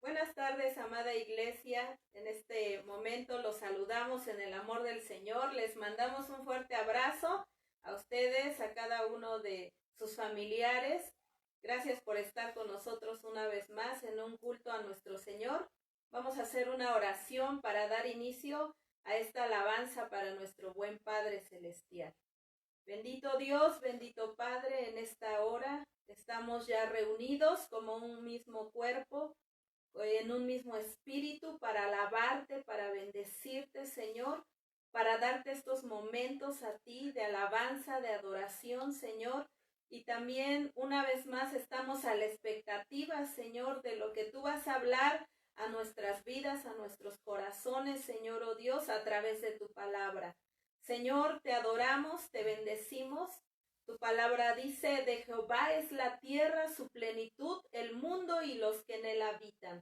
Buenas tardes, amada iglesia. En este momento los saludamos en el amor del Señor. Les mandamos un fuerte abrazo a ustedes, a cada uno de sus familiares. Gracias por estar con nosotros una vez más en un culto a nuestro Señor. Vamos a hacer una oración para dar inicio a esta alabanza para nuestro buen Padre Celestial. Bendito Dios, bendito Padre, en esta hora estamos ya reunidos como un mismo cuerpo, en un mismo espíritu, para alabarte, para bendecirte, Señor, para darte estos momentos a ti de alabanza, de adoración, Señor. Y también una vez más estamos a la expectativa, Señor, de lo que tú vas a hablar a nuestras vidas, a nuestros corazones, Señor, oh Dios, a través de tu palabra. Señor, te adoramos, te bendecimos. Tu palabra dice: de Jehová es la tierra, su plenitud, el mundo y los que en él habitan.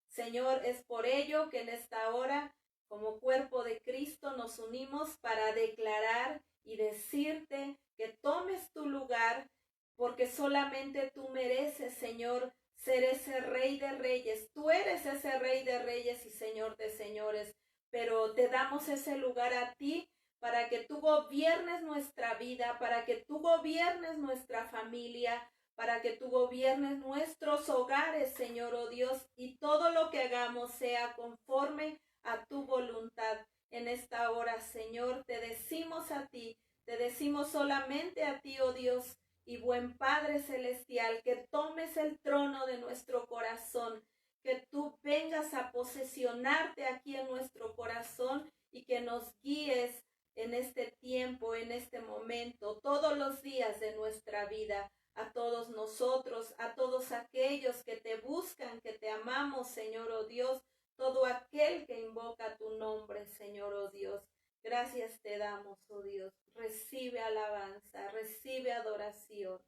Señor, es por ello que en esta hora, como cuerpo de Cristo, nos unimos para declarar y decirte que tomes tu lugar, porque solamente tú mereces, Señor, ser ese Rey de Reyes. Tú eres ese Rey de Reyes y Señor de Señores, pero te damos ese lugar a ti, para que tú gobiernes nuestra vida, para que tú gobiernes nuestra familia, para que tú gobiernes nuestros hogares, Señor, oh Dios, y todo lo que hagamos sea conforme a tu voluntad. En esta hora, Señor, te decimos a ti, te decimos solamente a ti, oh Dios, y buen Padre Celestial, que tomes el trono de nuestro corazón, que tú vengas a posesionarte aquí en nuestro corazón y que nos guíes en este tiempo, en este momento, todos los días de nuestra vida, a todos nosotros, a todos aquellos que te buscan, que te amamos, Señor, oh Dios, todo aquel que invoca tu nombre, Señor, oh Dios. Gracias te damos, oh Dios. Recibe alabanza, recibe adoración.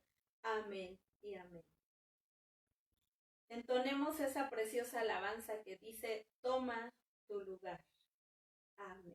Amén y amén. Entonemos esa preciosa alabanza que dice: toma tu lugar. Amén.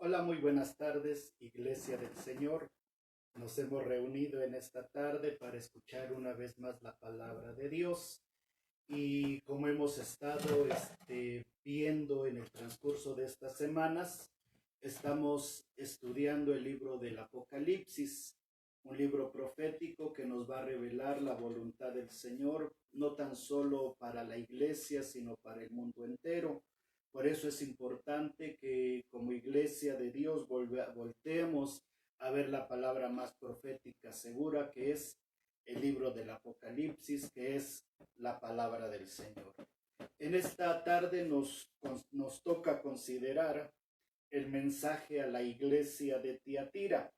Hola, muy buenas tardes, Iglesia del Señor. Nos hemos reunido en esta tarde para escuchar una vez más la palabra de Dios. Y como hemos estado viendo en el transcurso de estas semanas, estamos estudiando el libro del Apocalipsis, un libro profético que nos va a revelar la voluntad del Señor, no tan solo para la iglesia, sino para el mundo entero. Por eso es importante que como iglesia de Dios volteemos a ver la palabra más profética segura, que es el libro del Apocalipsis, que es la palabra del Señor. En esta tarde nos toca considerar el mensaje a la iglesia de Tiatira.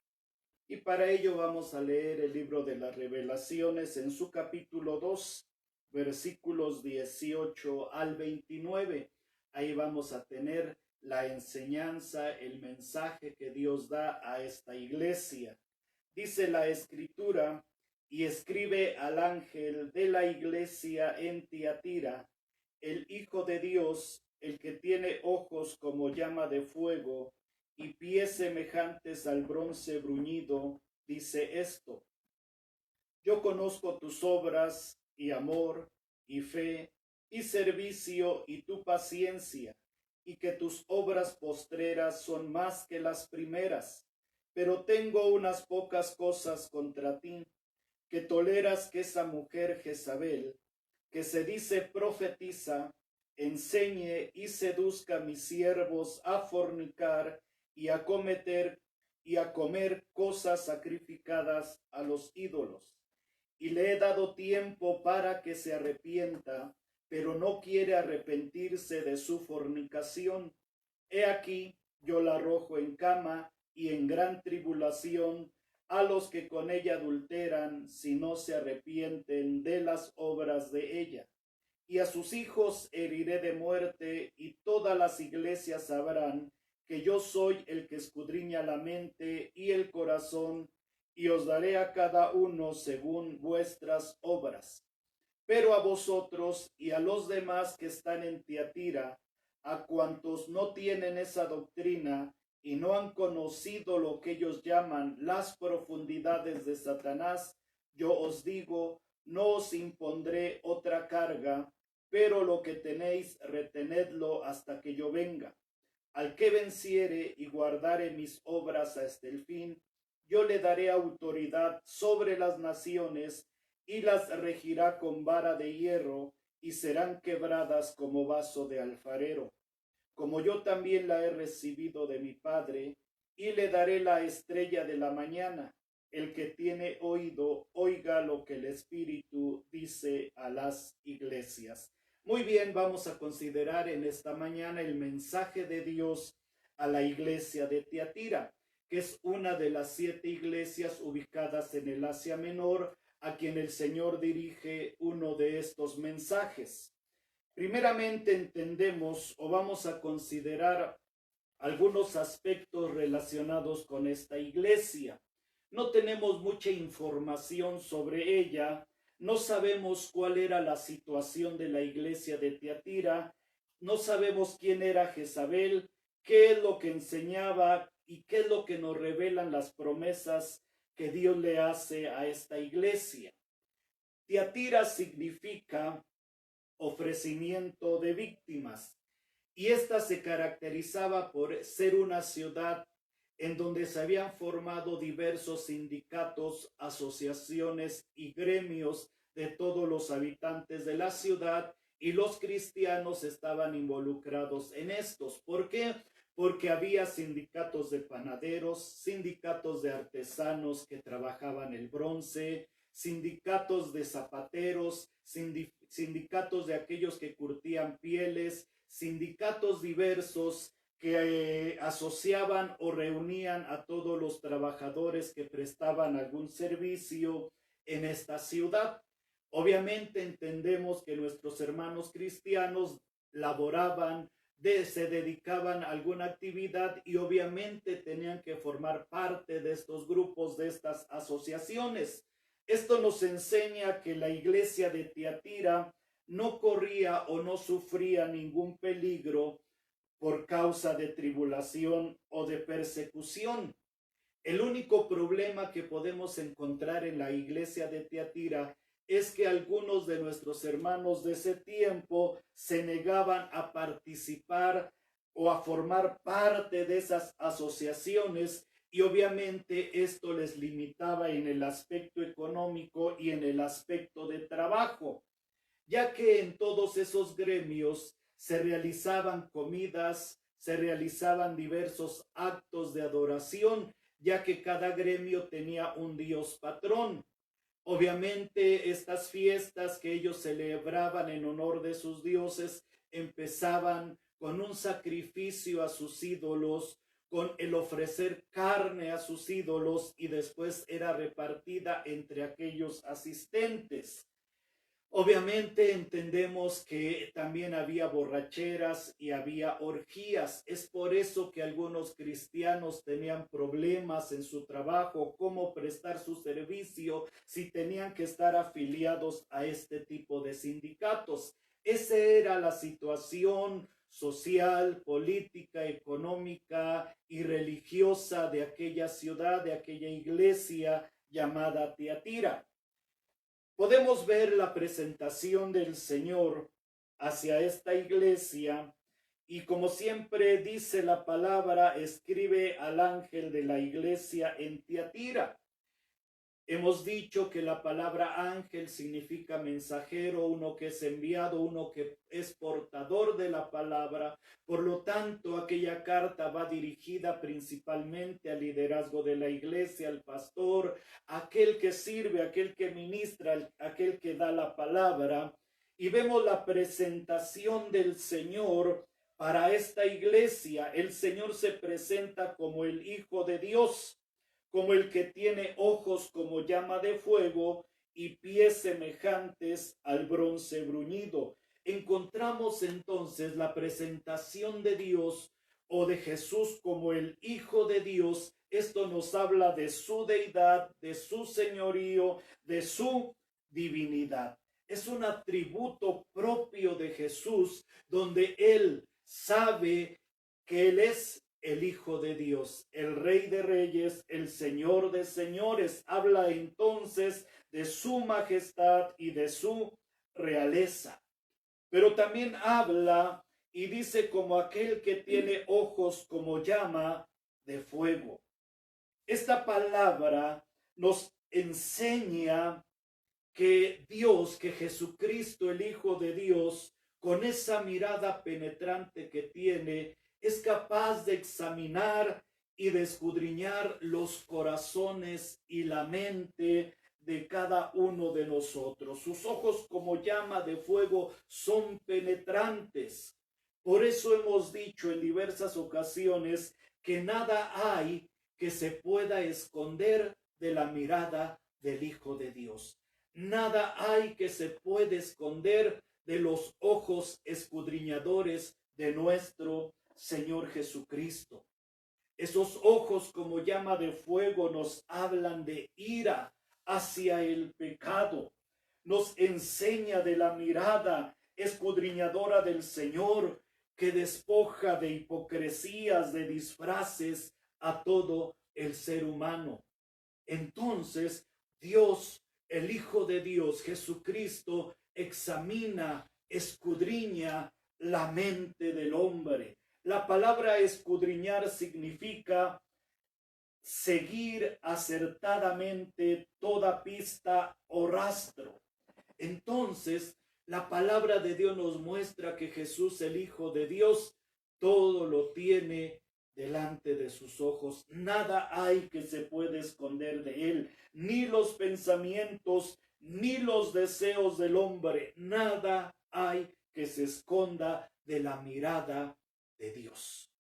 Y para ello vamos a leer el libro de las Revelaciones en su capítulo 2, versículos 18 al 29. Ahí vamos a tener la enseñanza, el mensaje que Dios da a esta iglesia. Dice la Escritura: y escribe al ángel de la iglesia en Tiatira, el Hijo de Dios, el que tiene ojos como llama de fuego y pies semejantes al bronce bruñido, dice esto: yo conozco tus obras y amor y fe y servicio y tu paciencia, y que tus obras postreras son más que las primeras, pero tengo unas pocas cosas contra ti, que toleras que esa mujer Jezabel, que se dice profetiza, enseñe y seduzca a mis siervos a fornicar y a comer cosas sacrificadas a los ídolos. Y le he dado tiempo para que se arrepienta, pero no quiere arrepentirse de su fornicación. He aquí, yo la arrojo en cama y en gran tribulación a los que con ella adulteran, si no se arrepienten de las obras de ella. Y a sus hijos heriré de muerte, y todas las iglesias sabrán que yo soy el que escudriña la mente y el corazón, y os daré a cada uno según vuestras obras. Pero a vosotros y a los demás que están en Tiatira, a cuantos no tienen esa doctrina y no han conocido lo que ellos llaman las profundidades de Satanás, yo os digo, no os impondré otra carga, pero lo que tenéis retenedlo hasta que yo venga. Al que venciere y guardare mis obras hasta el fin, yo le daré autoridad sobre las naciones y las regirá con vara de hierro, y serán quebradas como vaso de alfarero. Como yo también la he recibido de mi Padre, y le daré la estrella de la mañana. El que tiene oído, oiga lo que el Espíritu dice a las iglesias. Muy bien, vamos a considerar en esta mañana el mensaje de Dios a la iglesia de Tiatira, que es una de las 7 iglesias ubicadas en el Asia Menor, a quien el Señor dirige uno de estos mensajes. Primeramente entendemos o vamos a considerar algunos aspectos relacionados con esta iglesia. No tenemos mucha información sobre ella, no sabemos cuál era la situación de la iglesia de Tiatira, no sabemos quién era Jezabel, qué es lo que enseñaba y qué es lo que nos revelan las promesas que Dios le hace a esta iglesia. Tiatira significa ofrecimiento de víctimas, y esta se caracterizaba por ser una ciudad en donde se habían formado diversos sindicatos, asociaciones y gremios de todos los habitantes de la ciudad, y los cristianos estaban involucrados en estos. ¿Por qué? Porque había sindicatos de panaderos, sindicatos de artesanos que trabajaban el bronce, sindicatos de zapateros, sindicatos de aquellos que curtían pieles, sindicatos diversos que asociaban o reunían a todos los trabajadores que prestaban algún servicio en esta ciudad. Obviamente entendemos que nuestros hermanos cristianos laboraban, se dedicaban a alguna actividad, y obviamente tenían que formar parte de estos grupos, de estas asociaciones. Esto nos enseña que la iglesia de Tiatira no corría o no sufría ningún peligro por causa de tribulación o de persecución. El único problema que podemos encontrar en la iglesia de Tiatira es que algunos de nuestros hermanos de ese tiempo se negaban a participar o a formar parte de esas asociaciones, y obviamente esto les limitaba en el aspecto económico y en el aspecto de trabajo, ya que en todos esos gremios se realizaban comidas, se realizaban diversos actos de adoración, ya que cada gremio tenía un dios patrón. Obviamente estas fiestas que ellos celebraban en honor de sus dioses empezaban con un sacrificio a sus ídolos, con el ofrecer carne a sus ídolos y después era repartida entre aquellos asistentes. Obviamente entendemos que también había borracheras y había orgías. Es por eso que algunos cristianos tenían problemas en su trabajo, cómo prestar su servicio si tenían que estar afiliados a este tipo de sindicatos. Esa era la situación social, política, económica y religiosa de aquella ciudad, de aquella iglesia llamada Tiatira. Podemos ver la presentación del Señor hacia esta iglesia y como siempre dice la palabra, escribe al ángel de la iglesia en Tiatira. Hemos dicho que la palabra ángel significa mensajero, uno que es enviado, uno que es portador de la palabra. Por lo tanto, aquella carta va dirigida principalmente al liderazgo de la iglesia, al pastor, aquel que sirve, aquel que ministra, aquel que da la palabra. Y vemos la presentación del Señor para esta iglesia. El Señor se presenta como el Hijo de Dios, como el que tiene ojos como llama de fuego y pies semejantes al bronce bruñido. Encontramos entonces la presentación de Dios o de Jesús como el Hijo de Dios. Esto nos habla de su deidad, de su señorío, de su divinidad. Es un atributo propio de Jesús donde Él sabe que Él es el Hijo de Dios, el Rey de Reyes, el Señor de Señores. Habla entonces de su majestad y de su realeza. Pero también habla y dice como aquel que tiene ojos como llama de fuego. Esta palabra nos enseña que Dios, que Jesucristo, el Hijo de Dios, con esa mirada penetrante que tiene, es capaz de examinar y de escudriñar los corazones y la mente de cada uno de nosotros. Sus ojos como llama de fuego son penetrantes. Por eso hemos dicho en diversas ocasiones que nada hay que se pueda esconder de la mirada del Hijo de Dios. Nada hay que se puede esconder de los ojos escudriñadores de nuestro Señor Jesucristo. Esos ojos como llama de fuego nos hablan de ira hacia el pecado. Nos enseña de la mirada escudriñadora del Señor que despoja de hipocresías, de disfraces a todo el ser humano. Entonces, Dios, el Hijo de Dios, Jesucristo, examina, escudriña la mente del hombre. La palabra escudriñar significa seguir acertadamente toda pista o rastro. Entonces, la palabra de Dios nos muestra que Jesús, el Hijo de Dios, todo lo tiene delante de sus ojos. Nada hay que se puede esconder de él, ni los pensamientos, ni los deseos del hombre. Nada hay que se esconda de la mirada de Dios.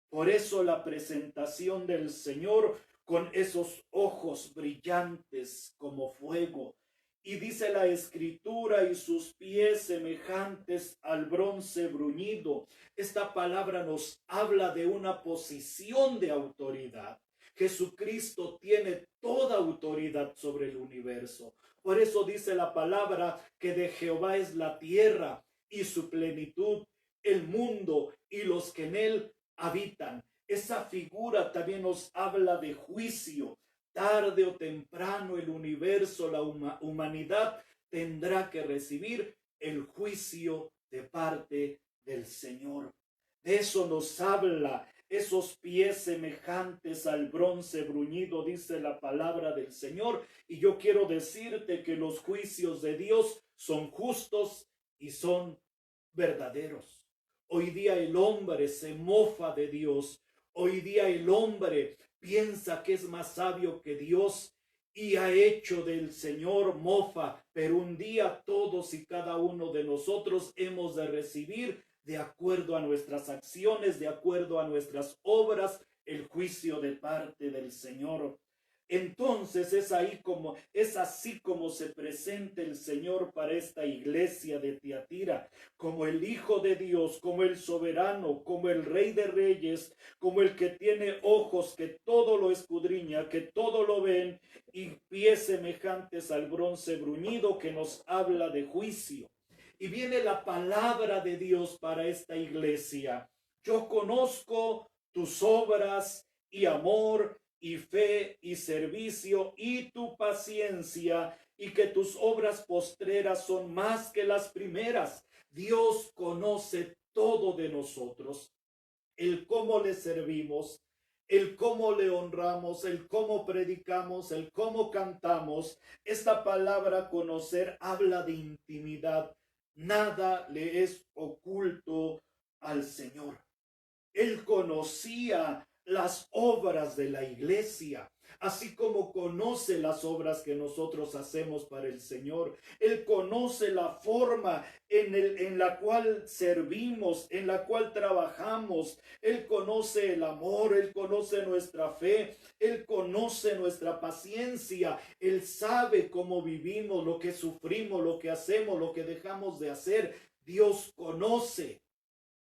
Por eso la presentación del Señor con esos ojos brillantes como fuego. Y dice la Escritura, y sus pies semejantes al bronce bruñido. Esta palabra nos habla de una posición de autoridad. Jesucristo tiene toda autoridad sobre el universo. Por eso dice la palabra que de Jehová es la tierra y su plenitud, el mundo y los que en él habitan. Esa figura también nos habla de juicio. Tarde o temprano el universo, la humanidad tendrá que recibir el juicio de parte del Señor. De eso nos habla esos pies semejantes al bronce bruñido, dice la palabra del Señor. Y yo quiero decirte que los juicios de Dios son justos y son verdaderos. Hoy día el hombre se mofa de Dios. Hoy día el hombre piensa que es más sabio que Dios y ha hecho del Señor mofa, pero un día todos y cada uno de nosotros hemos de recibir, de acuerdo a nuestras acciones, de acuerdo a nuestras obras, el juicio de parte del Señor. Entonces es así como se presenta el Señor para esta iglesia de Tiatira, como el Hijo de Dios, como el soberano, como el Rey de Reyes, como el que tiene ojos que todo lo escudriña, que todo lo ven, y pies semejantes al bronce bruñido, que nos habla de juicio. Y viene la palabra de Dios para esta iglesia. Yo conozco tus obras y amor y fe y servicio y tu paciencia, y que tus obras postreras son más que las primeras. Dios conoce todo de nosotros, el cómo le servimos, el cómo le honramos, el cómo predicamos, el cómo cantamos. Esta palabra conocer habla de intimidad. Nada le es oculto al Señor. Él conocía las obras de la iglesia, así como conoce las obras que nosotros hacemos para el Señor. Él conoce la forma en la cual servimos, en la cual trabajamos. Él conoce el amor, Él conoce nuestra fe, Él conoce nuestra paciencia. Él sabe cómo vivimos, lo que sufrimos, lo que hacemos, lo que dejamos de hacer. Dios conoce,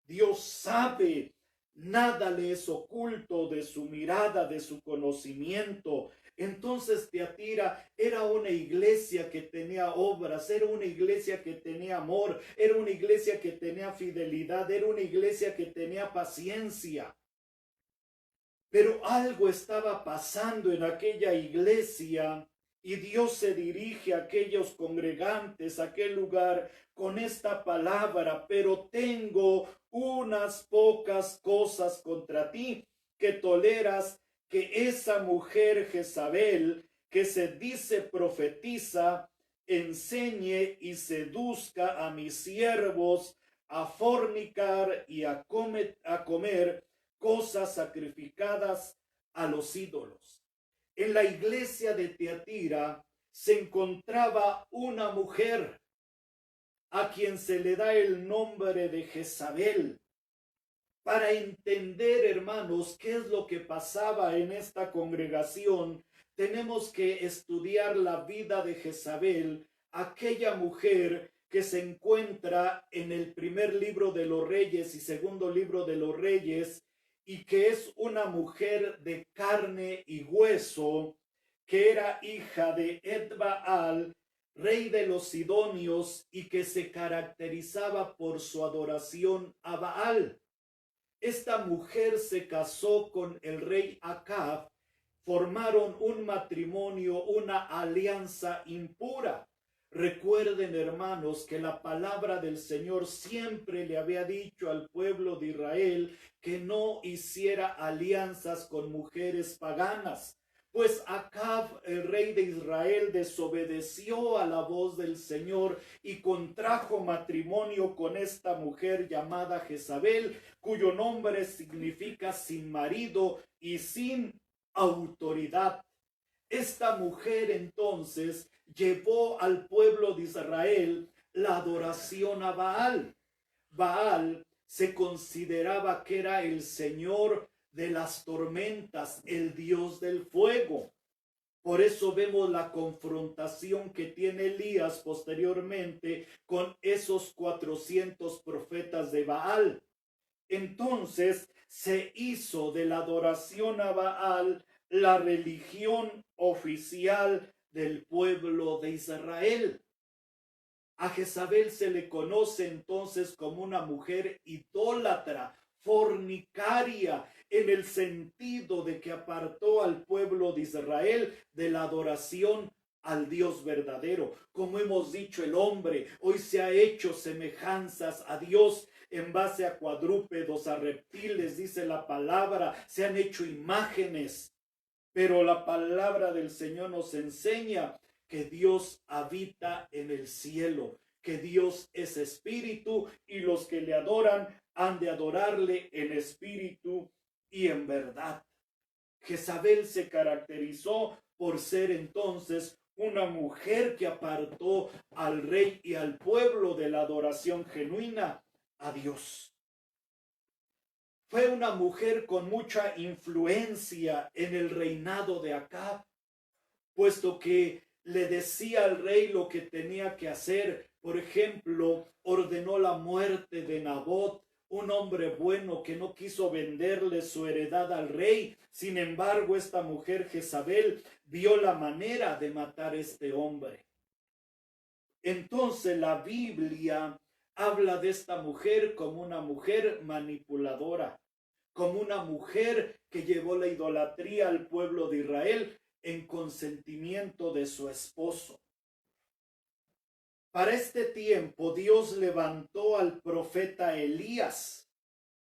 Dios sabe. Nada le es oculto de su mirada, de su conocimiento. Entonces Tiatira era una iglesia que tenía obras, era una iglesia que tenía amor, era una iglesia que tenía fidelidad, era una iglesia que tenía paciencia. Pero algo estaba pasando en aquella iglesia y Dios se dirige a aquellos congregantes, a aquel lugar, con esta palabra: pero tengo unas pocas cosas contra ti, que toleras que esa mujer Jezabel, que se dice profetiza, enseñe y seduzca a mis siervos a fornicar y a comer cosas sacrificadas a los ídolos. En la iglesia de Tiatira se encontraba una mujer a quien se le da el nombre de Jezabel. Para entender, hermanos, qué es lo que pasaba en esta congregación, tenemos que estudiar la vida de Jezabel, aquella mujer que se encuentra en el primer libro de los Reyes y segundo libro de los Reyes, y que es una mujer de carne y hueso, que era hija de Etbaal, rey de los sidonios, y que se caracterizaba por su adoración a Baal. Esta mujer se casó con el rey Acab, formaron un matrimonio, una alianza impura. Recuerden, hermanos, que la palabra del Señor siempre le había dicho al pueblo de Israel que no hiciera alianzas con mujeres paganas. Pues Acab, el rey de Israel, desobedeció a la voz del Señor y contrajo matrimonio con esta mujer llamada Jezabel, cuyo nombre significa sin marido y sin autoridad. Esta mujer entonces llevó al pueblo de Israel la adoración a Baal. Baal se consideraba que era el señor de las tormentas, el dios del fuego. Por eso vemos la confrontación que tiene Elías posteriormente con esos 400 profetas de Baal. Entonces se hizo de la adoración a Baal la religión oficial del pueblo de Israel. A Jezabel se le conoce entonces como una mujer idólatra, fornicaria, en el sentido de que apartó al pueblo de Israel de la adoración al Dios verdadero. Como hemos dicho, el hombre hoy se ha hecho semejanzas a Dios en base a cuadrúpedos, a reptiles, dice la palabra, se han hecho imágenes. Pero la palabra del Señor nos enseña que Dios habita en el cielo, que Dios es espíritu y los que le adoran han de adorarle en espíritu y en verdad. Jezabel se caracterizó por ser entonces una mujer que apartó al rey y al pueblo de la adoración genuina a Dios. Fue una mujer con mucha influencia en el reinado de Acab, puesto que le decía al rey lo que tenía que hacer. Por ejemplo, ordenó la muerte de Nabot, un hombre bueno que no quiso venderle su heredad al rey. Sin embargo, esta mujer Jezabel vio la manera de matar a este hombre. Entonces la Biblia habla de esta mujer como una mujer manipuladora, como una mujer que llevó la idolatría al pueblo de Israel en consentimiento de su esposo. Para este tiempo Dios levantó al profeta Elías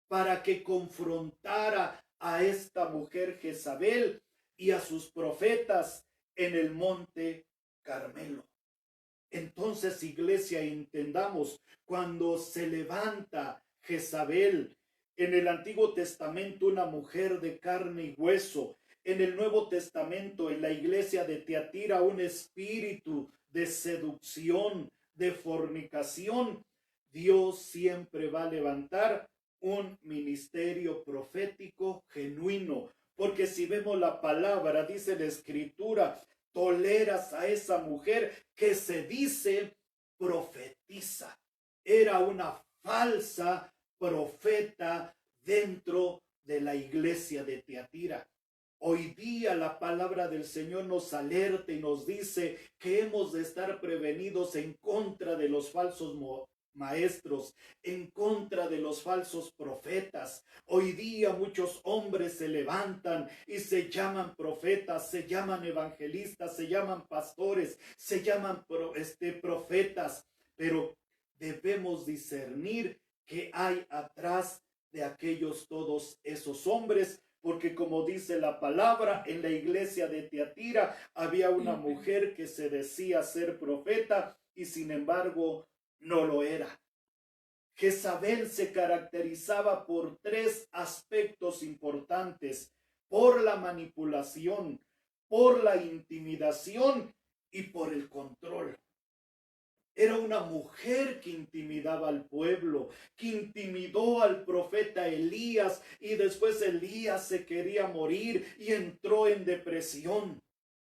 para que confrontara a esta mujer Jezabel y a sus profetas en el monte Carmelo. Entonces, iglesia, entendamos, cuando se levanta Jezabel, en el Antiguo Testamento una mujer de carne y hueso, en el Nuevo Testamento, en la iglesia de Tiatira, un espíritu de seducción, de fornicación, Dios siempre va a levantar un ministerio profético genuino, porque si vemos la palabra, dice la Escritura, toleras a esa mujer que se dice profetiza. Era una falsa profeta dentro de la iglesia de Tiatira. Hoy día la palabra del Señor nos alerta y nos dice que hemos de estar prevenidos en contra de los falsos maestros, en contra de los falsos profetas. Hoy día muchos hombres se levantan y se llaman profetas, se llaman evangelistas, se llaman pastores, se llaman profetas, pero debemos discernir qué hay atrás de aquellos todos esos hombres, porque como dice la palabra, en la iglesia de Tiatira había una mujer que se decía ser profeta y sin embargo no lo era. Jezabel se caracterizaba por tres aspectos importantes: por la manipulación, por la intimidación y por el control. Era una mujer que intimidaba al pueblo, que intimidó al profeta Elías, y después Elías se quería morir y entró en depresión.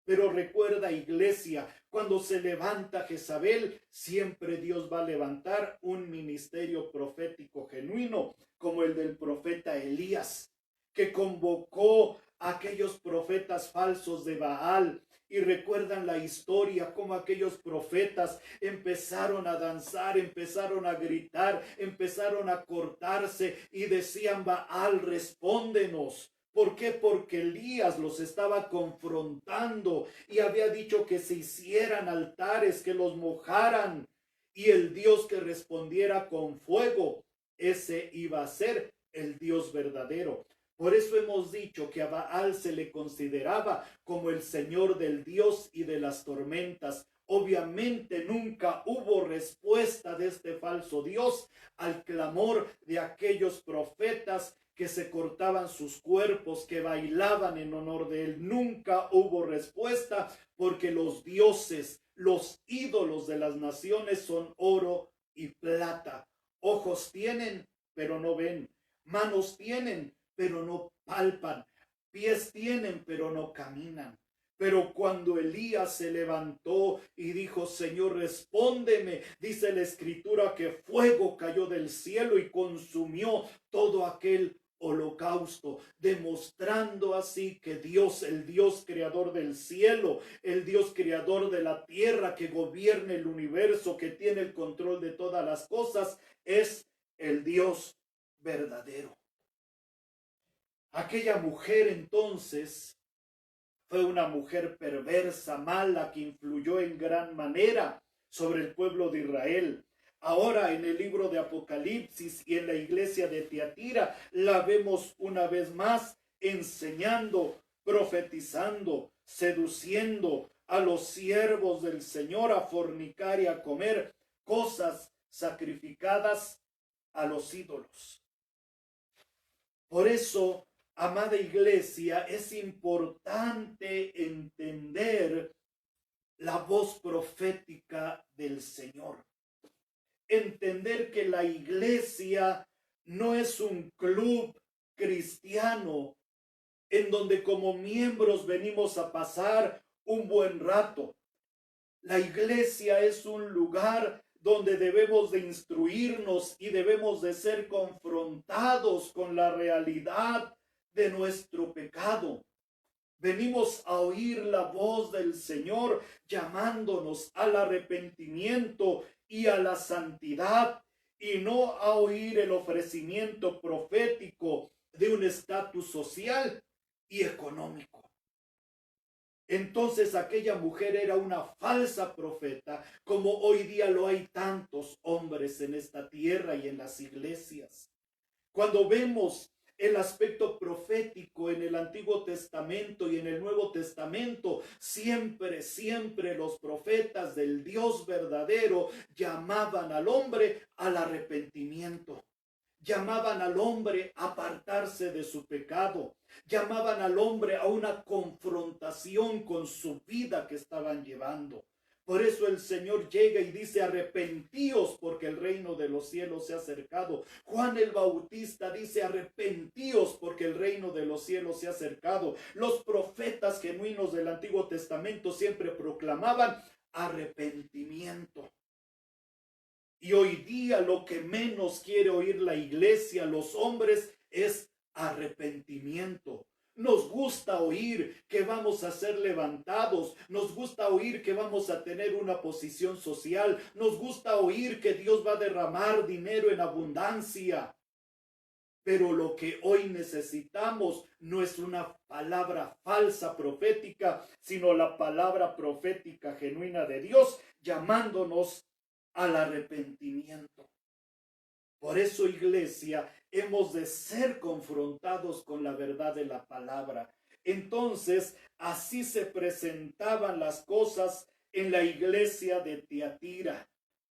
Pero recuerda, iglesia, cuando se levanta Jezabel, siempre Dios va a levantar un ministerio profético genuino, como el del profeta Elías, que convocó a aquellos profetas falsos de Baal. Y recuerdan la historia, como aquellos profetas empezaron a danzar, empezaron a gritar, empezaron a cortarse y decían: Baal, respóndenos. ¿Por qué? Porque Elías los estaba confrontando y había dicho que se hicieran altares, que los mojaran, y el Dios que respondiera con fuego, ese iba a ser el Dios verdadero. Por eso hemos dicho que a Baal se le consideraba como el señor del Dios y de las tormentas. Obviamente nunca hubo respuesta de este falso Dios al clamor de aquellos profetas que se cortaban sus cuerpos, que bailaban en honor de él. Nunca hubo respuesta, porque los dioses, los ídolos de las naciones son oro y plata. Ojos tienen, pero no ven. Manos tienen, pero no palpan. Pies tienen, pero no caminan. Pero cuando Elías se levantó y dijo: Señor, respóndeme, dice la Escritura que fuego cayó del cielo y consumió todo aquel holocausto, demostrando así que Dios, el Dios creador del cielo, el Dios creador de la tierra, que gobierna el universo, que tiene el control de todas las cosas, es el Dios verdadero. Aquella mujer entonces fue una mujer perversa, mala, que influyó en gran manera sobre el pueblo de Israel. Ahora en el libro de Apocalipsis y en la iglesia de Tiatira la vemos una vez más enseñando, profetizando, seduciendo a los siervos del Señor a fornicar y a comer cosas sacrificadas a los ídolos. Por eso, amada iglesia, es importante entender la voz profética del Señor. Entender que la iglesia no es un club cristiano en donde como miembros venimos a pasar un buen rato. La iglesia es un lugar donde debemos de instruirnos y debemos de ser confrontados con la realidad de nuestro pecado. Venimos a oír la voz del Señor llamándonos al arrepentimiento y a la santidad, y no a oír el ofrecimiento profético de un estatus social y económico. Entonces aquella mujer era una falsa profeta, como hoy día lo hay tantos hombres en esta tierra y en las iglesias. Cuando vemos el aspecto profético en el Antiguo Testamento y en el Nuevo Testamento, siempre los profetas del Dios verdadero llamaban al hombre al arrepentimiento. Llamaban al hombre a apartarse de su pecado. Llamaban al hombre a una confrontación con su vida que estaban llevando. Por eso el Señor llega y dice: arrepentíos porque el reino de los cielos se ha acercado. Juan el Bautista dice: arrepentíos porque el reino de los cielos se ha acercado. Los profetas genuinos del Antiguo Testamento siempre proclamaban arrepentimiento. Y hoy día lo que menos quiere oír la iglesia, los hombres, es arrepentimiento. Nos gusta oír que vamos a ser levantados, nos gusta oír que vamos a tener una posición social, nos gusta oír que Dios va a derramar dinero en abundancia. Pero lo que hoy necesitamos no es una palabra falsa profética, sino la palabra profética genuina de Dios, llamándonos al arrepentimiento. Por eso, iglesia, hemos de ser confrontados con la verdad de la palabra. Entonces, así se presentaban las cosas en la iglesia de Tiatira.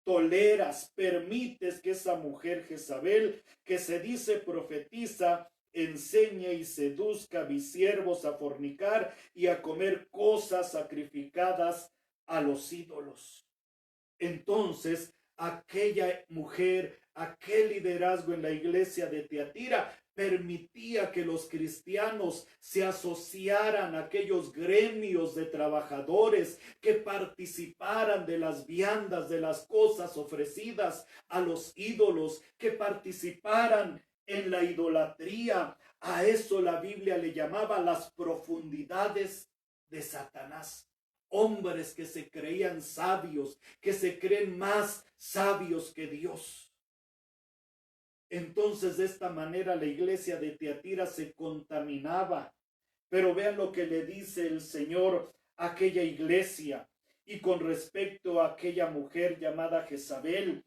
Toleras, permites que esa mujer Jezabel, que se dice profetiza, enseñe y seduzca a mis siervos a fornicar y a comer cosas sacrificadas a los ídolos. Entonces, aquella mujer, aquel liderazgo en la iglesia de Tiatira permitía que los cristianos se asociaran a aquellos gremios de trabajadores, que participaran de las viandas, de las cosas ofrecidas a los ídolos, que participaran en la idolatría. A eso la Biblia le llamaba las profundidades de Satanás. Hombres que se creían sabios, que se creen más sabios que Dios. Entonces, de esta manera la iglesia de Tiatira se contaminaba. Pero vean lo que le dice el Señor a aquella iglesia y con respecto a aquella mujer llamada Jezabel: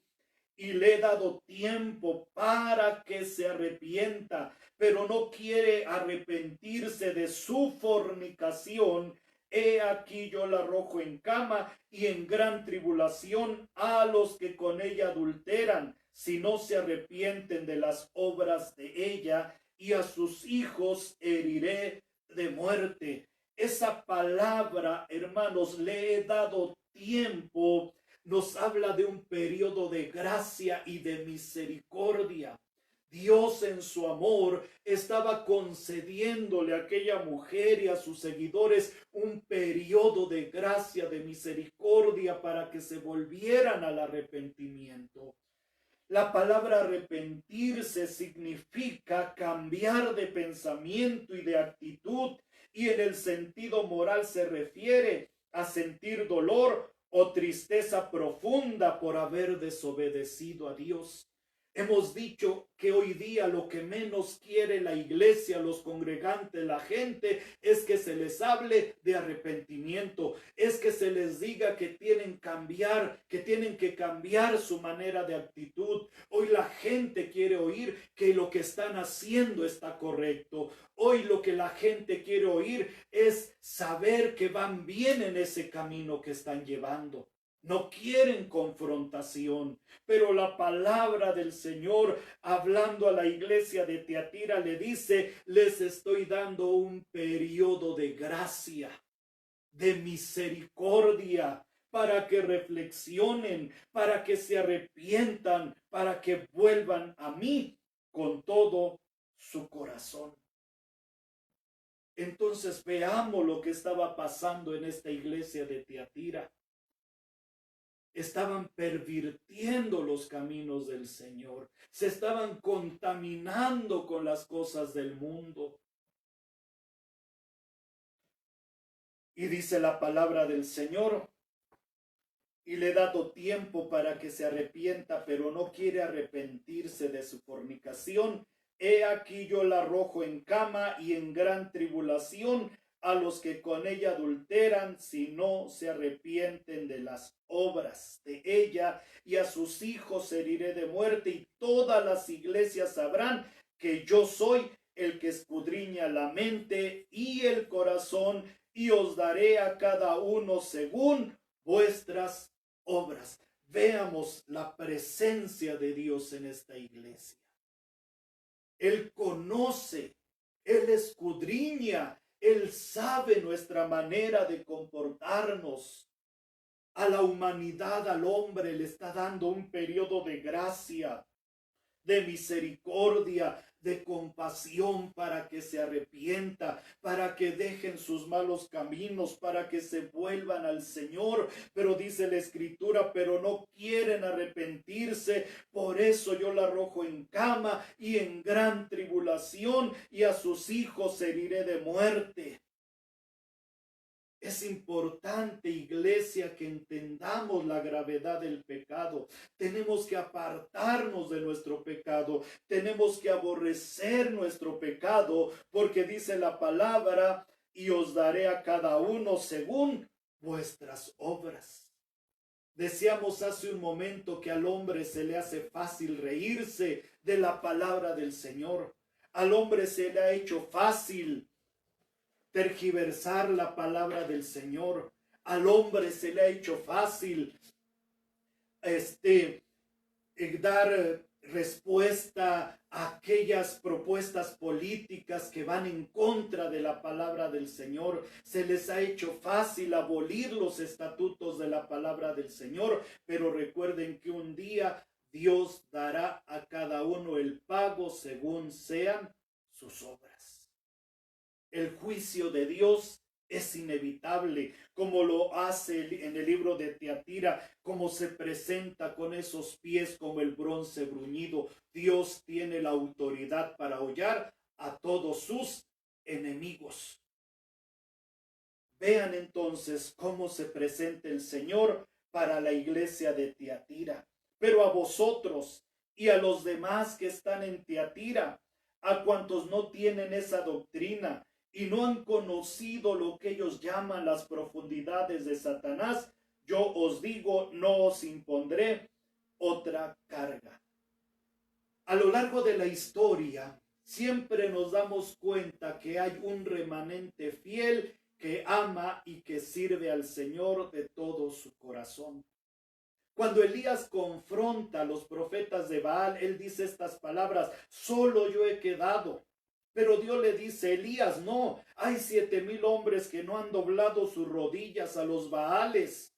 y le he dado tiempo para que se arrepienta, pero no quiere arrepentirse de su fornicación. He aquí yo la arrojo en cama y en gran tribulación a los que con ella adulteran, si no se arrepienten de las obras de ella, y a sus hijos heriré de muerte. Esa palabra, hermanos, le he dado tiempo, nos habla de un periodo de gracia y de misericordia. Dios en su amor estaba concediéndole a aquella mujer y a sus seguidores un periodo de gracia, de misericordia, para que se volvieran al arrepentimiento. La palabra arrepentirse significa cambiar de pensamiento y de actitud, y en el sentido moral se refiere a sentir dolor o tristeza profunda por haber desobedecido a Dios. Hemos dicho que hoy día lo que menos quiere la iglesia, los congregantes, la gente, es que se les hable de arrepentimiento, es que se les diga que tienen que cambiar su manera de actitud. Hoy la gente quiere oír que lo que están haciendo está correcto. Hoy lo que la gente quiere oír es saber que van bien en ese camino que están llevando. No quieren confrontación, pero la palabra del Señor, hablando a la iglesia de Tiatira, le dice: les estoy dando un periodo de gracia, de misericordia, para que reflexionen, para que se arrepientan, para que vuelvan a mí con todo su corazón. Entonces veamos lo que estaba pasando en esta iglesia de Tiatira. Estaban pervirtiendo los caminos del Señor, se estaban contaminando con las cosas del mundo. Y dice la palabra del Señor: y le he dado tiempo para que se arrepienta, pero no quiere arrepentirse de su fornicación. He aquí yo la arrojo en cama y en gran tribulación a los que con ella adulteran, si no se arrepienten de las obras de ella, y a sus hijos heriré de muerte, y todas las iglesias sabrán que yo soy el que escudriña la mente y el corazón, y os daré a cada uno según vuestras obras. Veamos la presencia de Dios en esta iglesia. Él conoce, Él escudriña, Él sabe nuestra manera de comportarnos. A la humanidad, al hombre, le está dando un periodo de gracia, de misericordia, de compasión, para que se arrepienta, para que dejen sus malos caminos, para que se vuelvan al Señor. Pero dice la Escritura: pero no quieren arrepentirse, por eso yo la arrojo en cama y en gran tribulación, y a sus hijos heriré de muerte. Es importante, iglesia, que entendamos la gravedad del pecado. Tenemos que apartarnos de nuestro pecado. Tenemos que aborrecer nuestro pecado, porque dice la palabra: y os daré a cada uno según vuestras obras. Decíamos hace un momento que al hombre se le hace fácil reírse de la palabra del Señor. Al hombre se le ha hecho fácil tergiversar la palabra del Señor. Al hombre se le ha hecho fácil dar respuesta a aquellas propuestas políticas que van en contra de la palabra del Señor. Se les ha hecho fácil abolir los estatutos de la palabra del Señor, pero recuerden que un día Dios dará a cada uno el pago según sean sus obras. El juicio de Dios es inevitable, como lo hace en el libro de Tiatira, como se presenta con esos pies como el bronce bruñido. Dios tiene la autoridad para hollar a todos sus enemigos. Vean entonces cómo se presenta el Señor para la iglesia de Tiatira. Pero a vosotros y a los demás que están en Tiatira, a cuantos no tienen esa doctrina y no han conocido lo que ellos llaman las profundidades de Satanás, yo os digo, no os impondré otra carga. A lo largo de la historia, siempre nos damos cuenta que hay un remanente fiel que ama y que sirve al Señor de todo su corazón. Cuando Elías confronta a los profetas de Baal, él dice estas palabras: solo yo he quedado. Pero Dios le dice: Elías, no, hay 7,000 hombres que no han doblado sus rodillas a los Baales.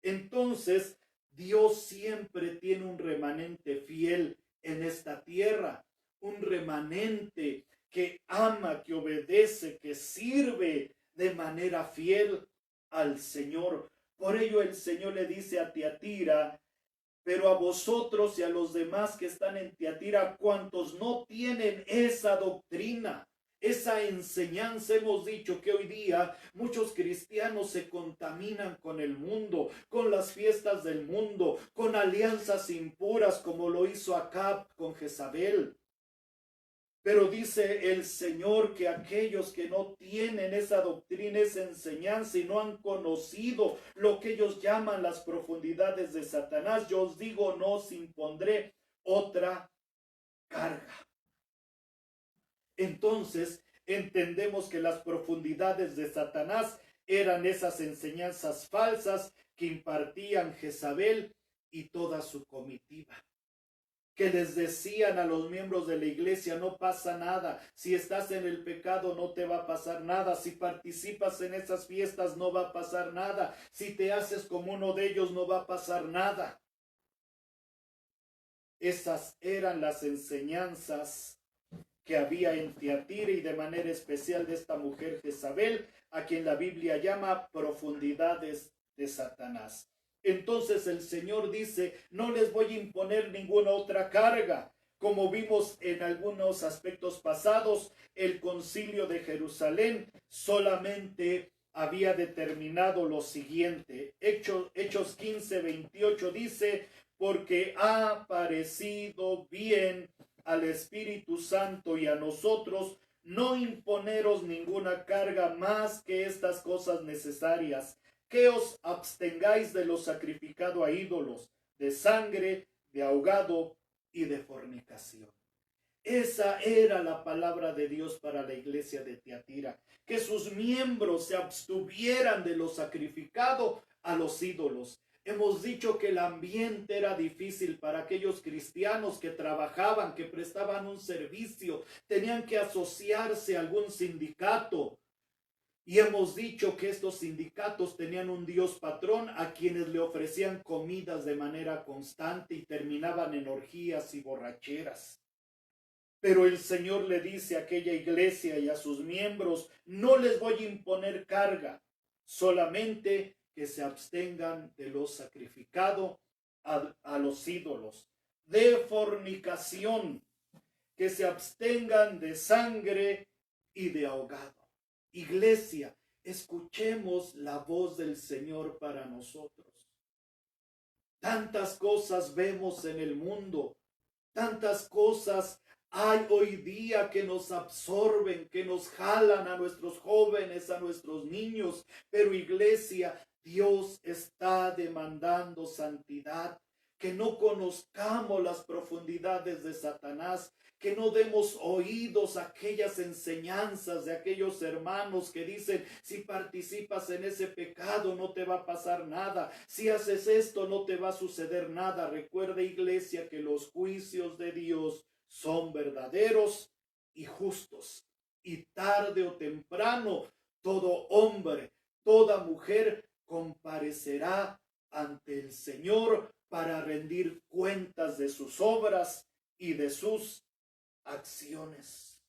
Entonces, Dios siempre tiene un remanente fiel en esta tierra, un remanente que ama, que obedece, que sirve de manera fiel al Señor. Por ello el Señor le dice a Tiatira: pero a vosotros y a los demás que están en Tiatira, cuantos no tienen esa doctrina, Esa enseñanza, hemos dicho que hoy día muchos cristianos se contaminan con el mundo, con las fiestas del mundo, con alianzas impuras como lo hizo Acab con Jezabel. Pero dice el Señor que aquellos que no tienen esa doctrina, esa enseñanza y no han conocido lo que ellos llaman las profundidades de Satanás, yo os digo, no os impondré otra carga. Entonces entendemos que las profundidades de Satanás eran esas enseñanzas falsas que impartían Jezabel y toda su comitiva, que les decían a los miembros de la iglesia: no pasa nada, si estás en el pecado no te va a pasar nada, si participas en esas fiestas no va a pasar nada, si te haces como uno de ellos no va a pasar nada. Esas eran las enseñanzas que había en Tiatira, y de manera especial de esta mujer Jezabel, a quien la Biblia llama profundidades de Satanás. Entonces el Señor dice: no les voy a imponer ninguna otra carga. Como vimos en algunos aspectos pasados, el concilio de Jerusalén solamente había determinado lo siguiente. Hechos 15:28 dice: porque ha parecido bien al Espíritu Santo y a nosotros no imponeros ninguna carga más que estas cosas necesarias, que os abstengáis de lo sacrificado a ídolos, de sangre, de ahogado y de fornicación. Esa era la palabra de Dios para la iglesia de Tiatira, que sus miembros se abstuvieran de lo sacrificado a los ídolos. Hemos dicho que el ambiente era difícil para aquellos cristianos que trabajaban, que prestaban un servicio, tenían que asociarse a algún sindicato. Y hemos dicho que estos sindicatos tenían un dios patrón a quienes le ofrecían comidas de manera constante y terminaban en orgías y borracheras. Pero el Señor le dice a aquella iglesia y a sus miembros: no les voy a imponer carga, solamente que se abstengan de lo sacrificado a los ídolos, de fornicación, que se abstengan de sangre y de ahogado. Iglesia, escuchemos la voz del Señor para nosotros. Tantas cosas vemos en el mundo, tantas cosas hay hoy día que nos absorben, que nos jalan a nuestros jóvenes, a nuestros niños. Pero iglesia, Dios está demandando santidad, que no conozcamos las profundidades de Satanás, que no demos oídos a aquellas enseñanzas de aquellos hermanos que dicen: si participas en ese pecado no te va a pasar nada, si haces esto no te va a suceder nada. Recuerda, iglesia, que los juicios de Dios son verdaderos y justos, y tarde o temprano todo hombre, toda mujer comparecerá ante el Señor para rendir cuentas de sus obras y de sus acciones.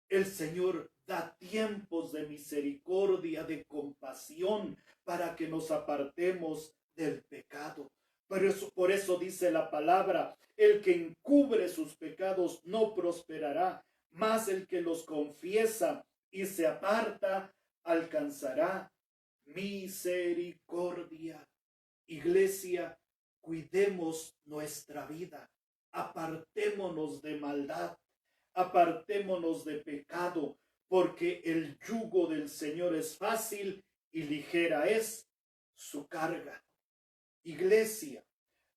El Señor da tiempos de misericordia, de compasión, para que nos apartemos del pecado. Por eso dice la palabra: el que encubre sus pecados no prosperará, mas el que los confiesa y se aparta alcanzará misericordia. Iglesia, cuidemos nuestra vida, apartémonos de maldad, apartémonos de pecado, porque el yugo del Señor es fácil y ligera es su carga. Iglesia,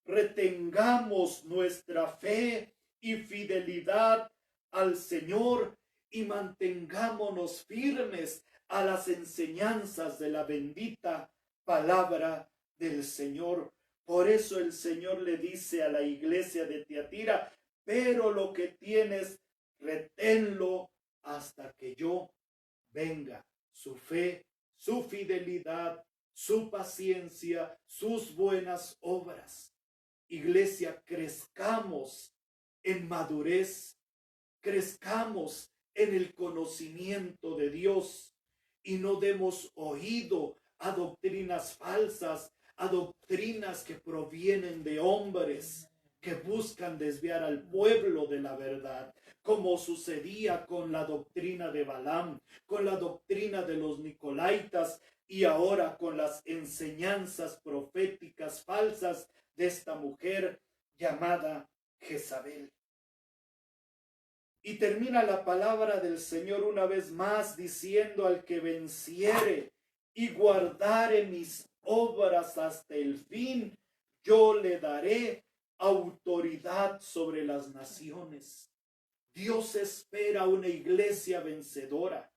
retengamos nuestra fe y fidelidad al Señor y mantengámonos firmes a las enseñanzas de la bendita palabra del Señor. Por eso el Señor le dice a la iglesia de Tiatira: pero lo que tienes, reténlo hasta que yo venga. Su fe, su fidelidad, su paciencia, sus buenas obras. Iglesia, crezcamos en madurez, crezcamos en el conocimiento de Dios y no demos oído a doctrinas falsas, a doctrinas que provienen de hombres, que buscan desviar al pueblo de la verdad, como sucedía con la doctrina de Balaam, con la doctrina de los Nicolaitas y ahora con las enseñanzas proféticas falsas de esta mujer llamada Jezabel. Y termina la palabra del Señor una vez más diciendo: al que venciere y guardare mis obras hasta el fin, yo le daré autoridad sobre las naciones. Dios espera una iglesia vencedora.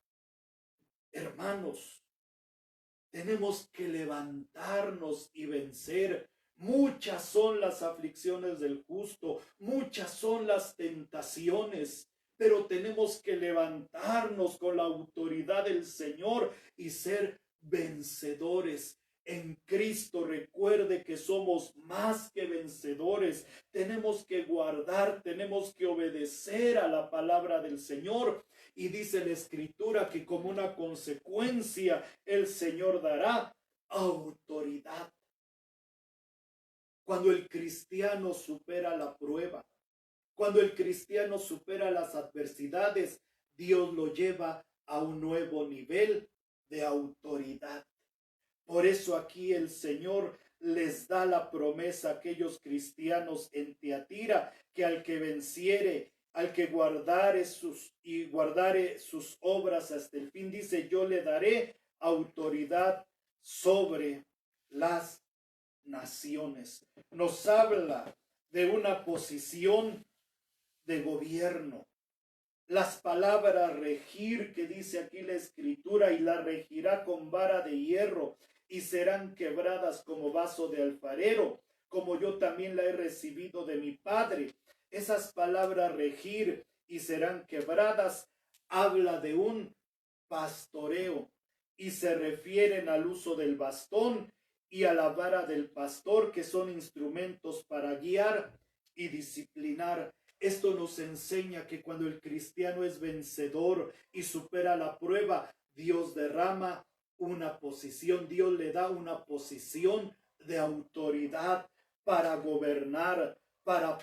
Hermanos, tenemos que levantarnos y vencer. Muchas son las aflicciones del justo, muchas son las tentaciones, pero tenemos que levantarnos con la autoridad del Señor y ser vencedores. En Cristo recuerde que somos más que vencedores. Tenemos que guardar, tenemos que obedecer a la palabra del Señor. Y dice la Escritura que como una consecuencia el Señor dará autoridad. Cuando el cristiano supera la prueba, cuando el cristiano supera las adversidades, Dios lo lleva a un nuevo nivel de autoridad. Por eso aquí el Señor les da la promesa a aquellos cristianos en Tiatira, que al que venciere, al que guardare sus obras hasta el fin, dice: yo le daré autoridad sobre las naciones. Nos habla de una posición de gobierno. Las palabras regir que dice aquí la Escritura: y la regirá con vara de hierro y serán quebradas como vaso de alfarero, como yo también la he recibido de mi Padre. Esas palabras regir y serán quebradas habla de un pastoreo y se refieren al uso del bastón y a la vara del pastor, que son instrumentos para guiar y disciplinar. Esto nos enseña que cuando el cristiano es vencedor y supera la prueba, Dios derrama una posición, Dios le da una posición de autoridad para gobernar, para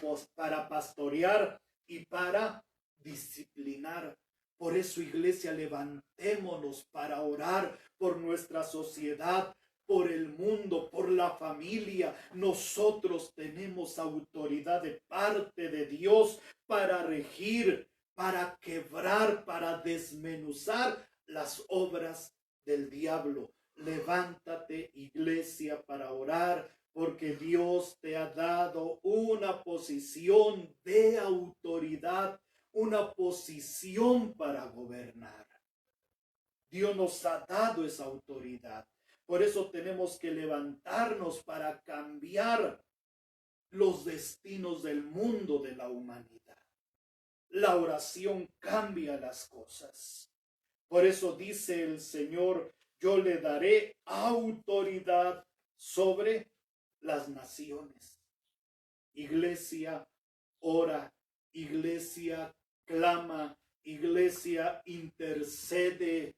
pastorear y para disciplinar. Por eso, iglesia, levantémonos para orar por nuestra sociedad, por el mundo, por la familia. Nosotros tenemos autoridad de parte de Dios para regir, para quebrar, para desmenuzar las obras del diablo. Levántate, iglesia, para orar, porque Dios te ha dado una posición de autoridad, una posición para gobernar. Dios nos ha dado esa autoridad. Por eso tenemos que levantarnos para cambiar los destinos del mundo, de la humanidad. La oración cambia las cosas. Por eso dice el Señor: yo le daré autoridad sobre las naciones. Iglesia, ora. Iglesia, clama. Iglesia, intercede.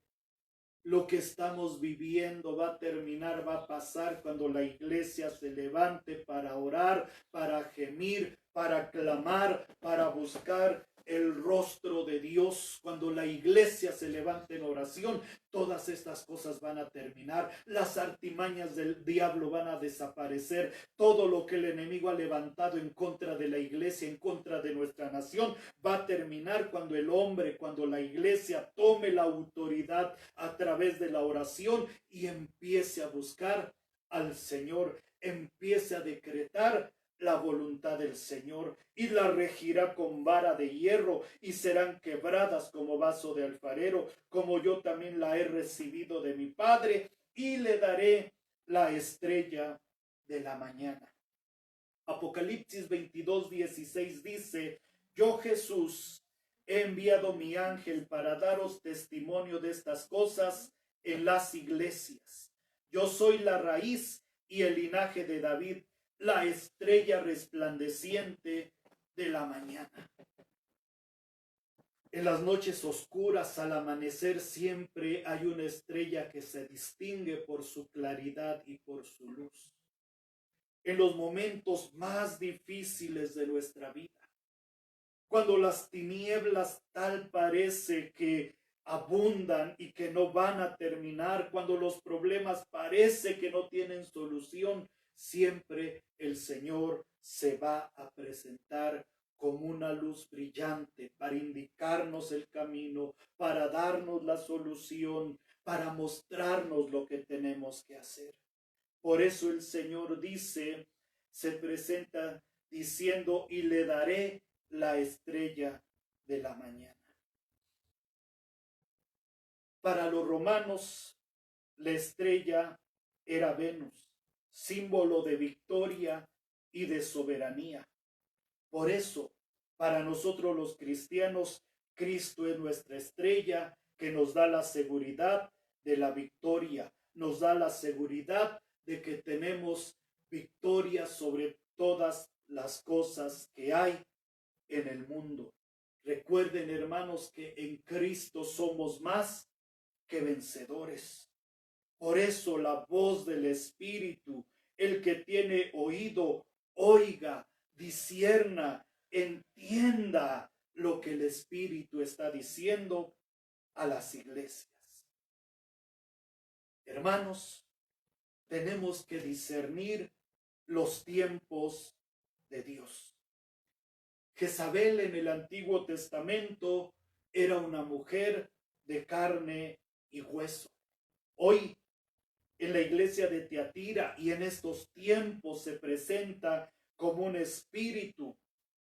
Lo que estamos viviendo va a terminar, va a pasar cuando la iglesia se levante para orar, para gemir, para clamar, para buscar el rostro de Dios. Cuando la iglesia se levante en oración, todas estas cosas van a terminar. Las artimañas del diablo van a desaparecer. Todo lo que el enemigo ha levantado en contra de la iglesia, en contra de nuestra nación, va a terminar cuando el hombre, cuando la iglesia tome la autoridad a través de la oración y empiece a buscar al Señor, empiece a decretar la voluntad del Señor, y la regirá con vara de hierro y serán quebradas como vaso de alfarero, como yo también la he recibido de mi Padre, y le daré la estrella de la mañana. Apocalipsis 22:16 dice: yo, Jesús, he enviado mi ángel para daros testimonio de estas cosas en las iglesias. Yo soy la raíz y el linaje de David, la estrella resplandeciente de la mañana. En las noches oscuras, al amanecer, siempre hay una estrella que se distingue por su claridad y por su luz. en los momentos más difíciles de nuestra vida. Cuando las tinieblas tal parece que abundan y que no van a terminar, cuando los problemas parece que no tienen solución, siempre el Señor se va a presentar como una luz brillante para indicarnos el camino, para darnos la solución, para mostrarnos lo que tenemos que hacer. Por eso el Señor dice, se presenta diciendo, y le daré la estrella de la mañana. Para los romanos, la estrella era Venus, símbolo de victoria y de soberanía. Por eso, para nosotros los cristianos, Cristo es nuestra estrella que nos da la seguridad de la victoria, nos da la seguridad de que tenemos victoria sobre todas las cosas que hay en el mundo. Recuerden, hermanos, que en Cristo somos más que vencedores. Por eso la voz del Espíritu, el que tiene oído, oiga, discierna, entienda lo que el Espíritu está diciendo a las iglesias. Hermanos, tenemos que discernir los tiempos de Dios. Jezabel en el Antiguo Testamento era una mujer de carne y hueso. Hoy en la iglesia de Tiatira y en estos tiempos se presenta como un espíritu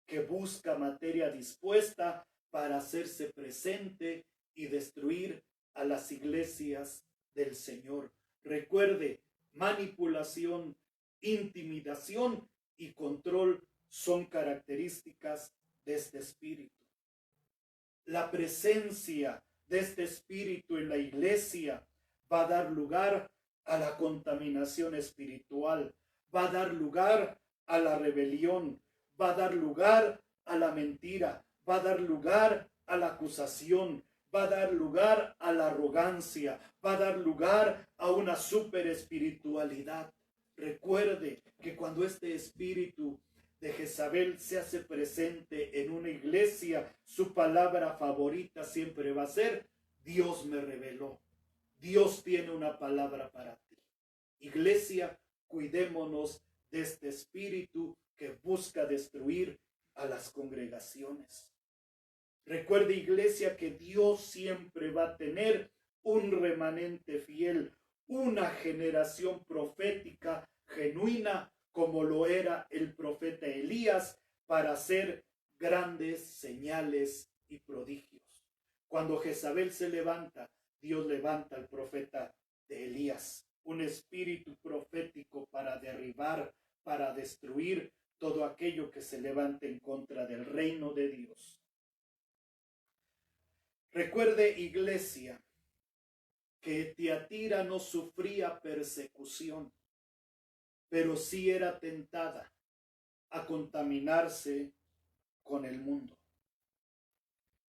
que busca materia dispuesta para hacerse presente y destruir a las iglesias del Señor. Recuerde, manipulación, intimidación y control son características de este espíritu. La presencia de este espíritu en la iglesia va a dar lugar a la contaminación espiritual, va a dar lugar a la rebelión, va a dar lugar a la mentira, va a dar lugar a la acusación, va a dar lugar a la arrogancia, va a dar lugar a una super espiritualidad. Recuerde que cuando este espíritu de Jezabel se hace presente en una iglesia, su palabra favorita siempre va a ser: Dios me reveló. Dios tiene una palabra para ti. Iglesia, cuidémonos de este espíritu que busca destruir a las congregaciones. Recuerde, iglesia, que Dios siempre va a tener un remanente fiel, una generación profética genuina, como lo era el profeta Elías, para hacer grandes señales y prodigios. Cuando Jezabel se levanta, Dios levanta al profeta de Elías, un espíritu profético para derribar, para destruir todo aquello que se levante en contra del reino de Dios. Recuerde, iglesia, que Tiatira no sufría persecución, pero sí era tentada a contaminarse con el mundo.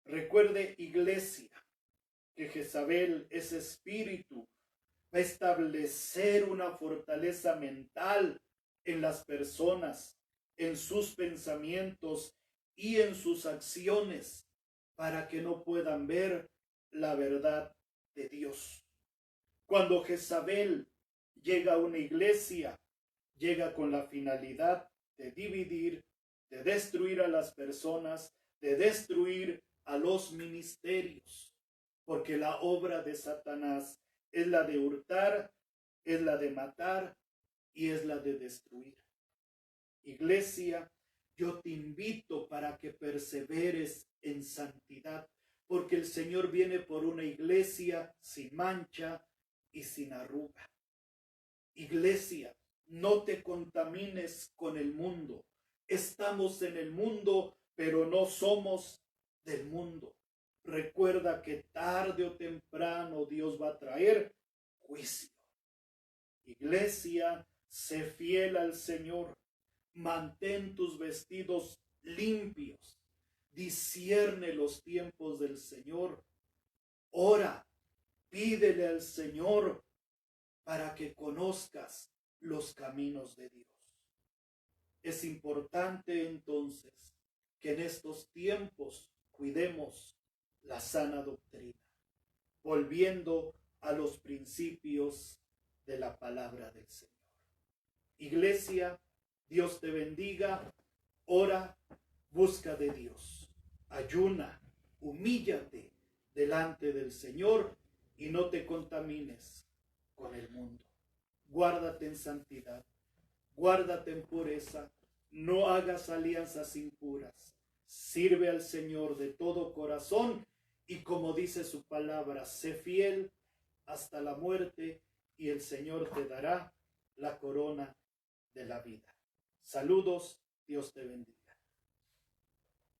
Recuerde, iglesia, que Jezabel, ese espíritu, va a establecer una fortaleza mental en las personas, en sus pensamientos y en sus acciones, para que no puedan ver la verdad de Dios. Cuando Jezabel llega a una iglesia, llega con la finalidad de dividir, de destruir a las personas, de destruir a los ministerios, porque la obra de Satanás es la de hurtar, es la de matar y es la de destruir. Iglesia, yo te invito para que perseveres en santidad, porque el Señor viene por una iglesia sin mancha y sin arruga. Iglesia, no te contamines con el mundo. Estamos en el mundo, pero no somos del mundo. Recuerda que tarde o temprano Dios va a traer juicio. Iglesia, sé fiel al Señor. Mantén tus vestidos limpios. Discierne los tiempos del Señor. Ora, pídele al Señor para que conozcas los caminos de Dios. Es importante entonces que en estos tiempos cuidemos la sana doctrina, volviendo a los principios de la palabra del Señor. Iglesia, Dios te bendiga, ora, busca de Dios, ayuna, humíllate delante del Señor y no te contamines con el mundo. Guárdate en santidad, guárdate en pureza, no hagas alianzas impuras, sirve al Señor de todo corazón y como dice su palabra, sé fiel hasta la muerte y el Señor te dará la corona de la vida. Saludos, Dios te bendiga.